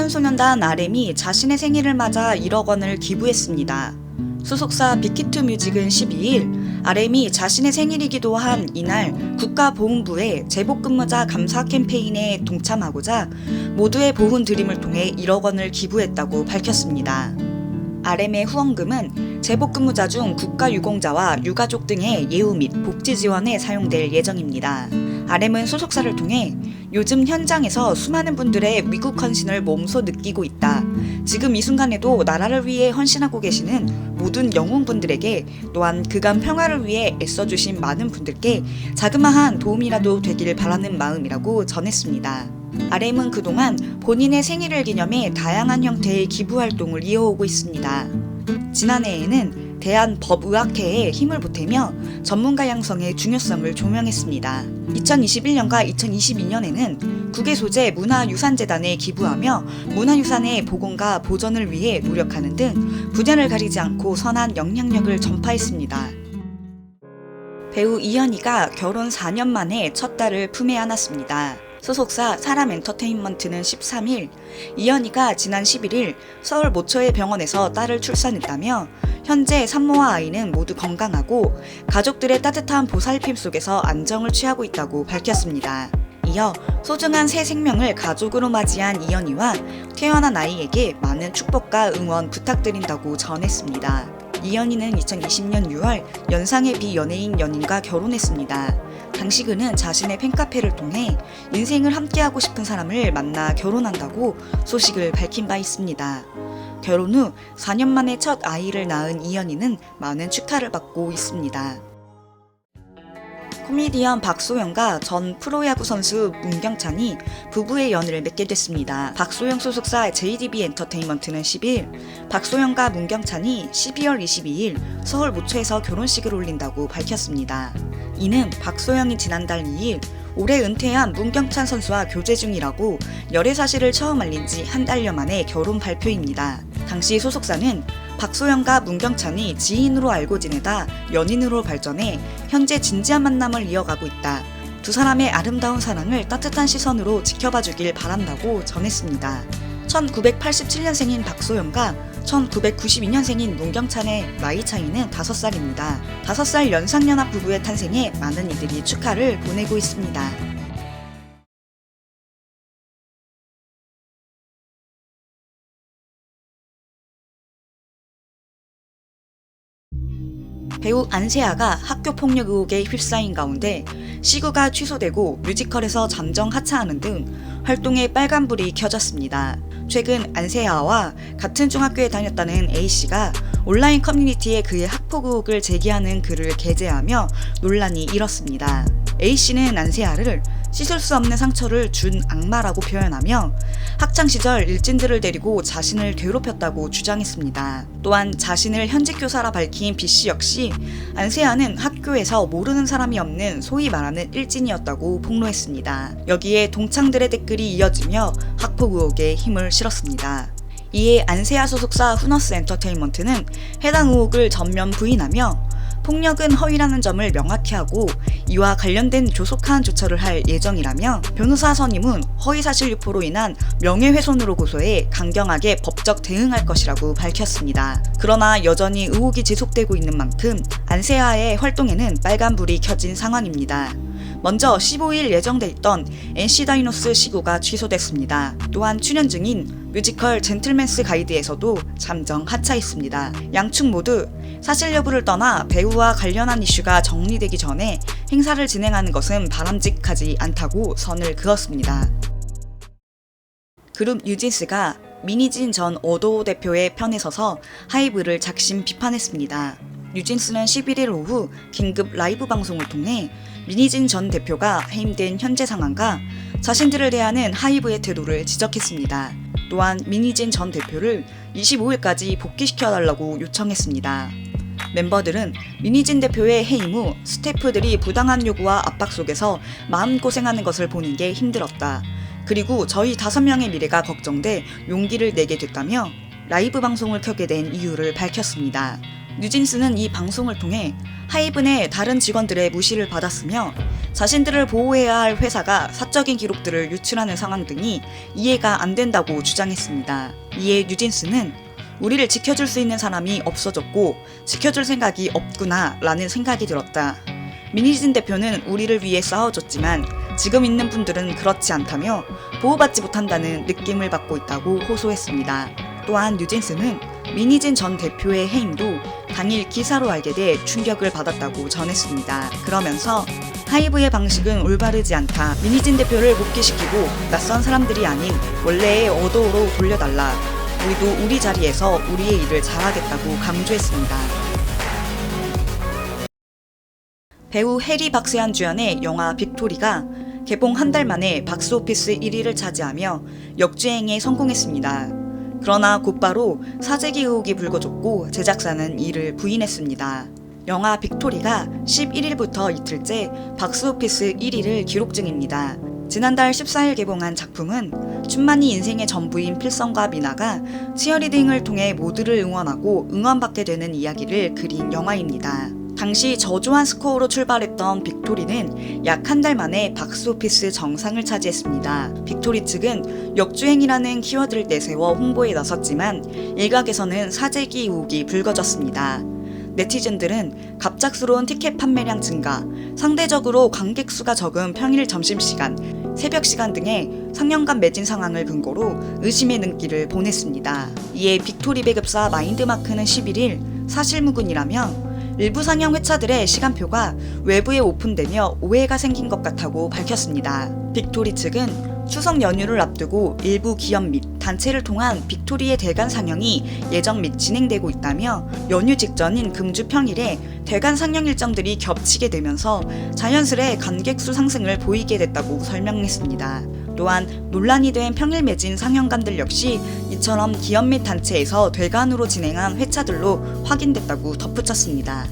방탄소년단 RM이 자신의 생일을 맞아 1억 원을 기부했습니다. 소속사 빅히트뮤직은 12일 RM이 자신의 생일이기도 한 이날 국가보훈부의 재복근무자 감사 캠페인에 동참하고자 모두의 보훈 드림을 통해 1억 원을 기부했다고 밝혔습니다. RM의 후원금은 재복근무자 중 국가유공자와 유가족 등의 예우 및 복지 지원에 사용될 예정입니다. RM은 소속사를 통해 요즘 현장에서 수많은 분들의 위국 헌신을 몸소 느끼고 있다. 지금 이 순간에도 나라를 위해 헌신하고 계시는 모든 영웅분들에게 또한 그간 평화를 위해 애써주신 많은 분들께 자그마한 도움이라도 되길 바라는 마음이라고 전했습니다. RM은 그동안 본인의 생일을 기념해 다양한 형태의 기부 활동을 이어오고 있습니다. 지난해에는 대한법의학회에 힘을 보태며 전문가 양성의 중요성을 조명했습니다. 2021년과 2022년에는 국외 소재 문화유산재단에 기부하며 문화유산의 복원과 보존을 위해 노력하는 등 분야를 가리지 않고 선한 영향력을 전파했습니다. 배우 이현희가 결혼 4년 만에 첫 딸을 품에 안았습니다. 소속사 사람엔터테인먼트는 13일 이현희가 지난 11일 서울 모처의 병원에서 딸을 출산했다며 현재 산모와 아이는 모두 건강하고 가족들의 따뜻한 보살핌 속에서 안정을 취하고 있다고 밝혔습니다. 이어 소중한 새 생명을 가족으로 맞이한 이현희와 태어난 아이에게 많은 축복과 응원 부탁드린다고 전했습니다. 이현희는 2020년 6월 연상의 비연예인 연인과 결혼했습니다. 당시 그는 자신의 팬카페를 통해 인생을 함께하고 싶은 사람을 만나 결혼한다고 소식을 밝힌 바 있습니다. 결혼 후 4년 만에 첫 아이를 낳은 이현희는 많은 축하를 받고 있습니다. 코미디언 박소영과 전 프로야구 선수 문경찬이 부부의 연을 맺게 됐습니다. 박소영 소속사 JDB 엔터테인먼트는 10일 박소영과 문경찬이 12월 22일 서울 모처에서 결혼식을 올린다고 밝혔습니다. 이는 박소영이 지난달 2일 올해 은퇴한 문경찬 선수와 교제 중이라고 열애 사실을 처음 알린 지 한 달여 만에 결혼 발표입니다. 당시 소속사는 박소영과 문경찬이 지인으로 알고 지내다 연인으로 발전해 현재 진지한 만남을 이어가고 있다. 두 사람의 아름다운 사랑을 따뜻한 시선으로 지켜봐 주길 바란다고 전했습니다. 1987년생인 박소영과 1992년생인 문경찬의 나이 차이는 5살입니다. 5살 연상연하 부부의 탄생에 많은 이들이 축하를 보내고 있습니다. 배우 안세아가 학교폭력 의혹에 휩싸인 가운데 시구가 취소되고 뮤지컬에서 잠정 하차하는 등 활동에 빨간불이 켜졌습니다. 최근 안세아와 같은 중학교에 다녔다는 A씨가 온라인 커뮤니티에 그의 학폭 의혹을 제기하는 글을 게재하며 논란이 일었습니다. A씨는 안세아를 씻을 수 없는 상처를 준 악마라고 표현하며 학창시절 일진들을 데리고 자신을 괴롭혔다고 주장했습니다. 또한 자신을 현직 교사라 밝힌 B씨 역시 안세아는 학교에서 모르는 사람이 없는 소위 말하는 일진이었다고 폭로했습니다. 여기에 동창들의 댓글이 이어지며 학폭 의혹에 힘을 실었습니다. 이에 안세아 소속사 후너스 엔터테인먼트는 해당 의혹을 전면 부인하며 폭력은 허위라는 점을 명확히 하고 이와 관련된 조속한 조처를 할 예정이라며 변호사 선임은 허위사실 유포로 인한 명예훼손으로 고소해 강경하게 법적 대응할 것이라고 밝혔습니다. 그러나 여전히 의혹이 지속되고 있는 만큼 안세아의 활동에는 빨간불이 켜진 상황입니다. 먼저 15일 예정돼 있던 NC 다이노스 시구가 취소됐습니다. 또한 출연 중인 뮤지컬 젠틀맨스 가이드에서도 잠정 하차했습니다. 양측 모두 사실 여부를 떠나 배우와 관련한 이슈가 정리되기 전에 행사를 진행하는 것은 바람직하지 않다고 선을 그었습니다. 그룹 뉴진스가 민희진 전 어도우 대표의 편에 서서 하이브를 작심 비판했습니다. 뉴진스는 11일 오후 긴급 라이브 방송을 통해 민희진 전 대표가 해임된 현재 상황과 자신들을 대하는 하이브의 태도를 지적했습니다. 또한 민희진 전 대표를 25일까지 복귀시켜달라고 요청했습니다. 멤버들은 민희진 대표의 해임 후 스태프들이 부당한 요구와 압박 속에서 마음고생하는 것을 보는 게 힘들었다. 그리고 저희 5명의 미래가 걱정돼 용기를 내게 됐다며 라이브 방송을 켜게 된 이유를 밝혔습니다. 뉴진스는 이 방송을 통해 하이브 내 다른 직원들의 무시를 받았으며 자신들을 보호해야 할 회사가 사적인 기록들을 유출하는 상황 등이 이해가 안 된다고 주장했습니다. 이에 뉴진스는 우리를 지켜줄 수 있는 사람이 없어졌고 지켜줄 생각이 없구나 라는 생각이 들었다. 민희진 대표는 우리를 위해 싸워줬지만 지금 있는 분들은 그렇지 않다며 보호받지 못한다는 느낌을 받고 있다고 호소했습니다. 또한 뉴진스는 민희진 전 대표의 해임도 당일 기사로 알게 돼 충격을 받았다고 전했습니다. 그러면서 하이브의 방식은 올바르지 않다. 민희진 대표를 복귀시키고 낯선 사람들이 아닌 원래의 어도로 돌려달라. 우리도 우리 자리에서 우리의 일을 잘하겠다고 강조했습니다. 배우 해리 박세현 주연의 영화 빅토리가 개봉 한 달 만에 박스오피스 1위를 차지하며 역주행에 성공했습니다. 그러나 곧바로 사재기 의혹이 불거졌고 제작사는 이를 부인했습니다. 영화 빅토리가 11일부터 이틀째 박스오피스 1위를 기록 중입니다. 지난달 14일 개봉한 작품은 춘만이 인생의 전부인 필성과 미나가 치어리딩을 통해 모두를 응원하고 응원받게 되는 이야기를 그린 영화입니다. 당시 저조한 스코어로 출발했던 빅토리는 약 한 달 만에 박스오피스 정상을 차지했습니다. 빅토리 측은 역주행이라는 키워드를 내세워 홍보에 나섰지만 일각에서는 사재기 의혹이 불거졌습니다. 네티즌들은 갑작스러운 티켓 판매량 증가, 상대적으로 관객 수가 적은 평일 점심시간, 새벽 시간 등의 상영관 매진 상황을 근거로 의심의 눈길을 보냈습니다. 이에 빅토리 배급사 마인드마크는 11일 사실무근이라며 일부 상영 회차들의 시간표가 외부에 오픈되며 오해가 생긴 것 같다고 밝혔습니다. 빅토리 측은 추석 연휴를 앞두고 일부 기업 및 단체를 통한 빅토리의 대관 상영이 예정 및 진행되고 있다며 연휴 직전인 금주 평일에 대관 상영 일정들이 겹치게 되면서 자연스레 관객 수 상승을 보이게 됐다고 설명했습니다. 또한 논란이 된 평일 매진 상영관들 역시 이처럼 기업 및 단체에서 대관으로 진행한 회차들로 확인됐다고 덧붙였습니다.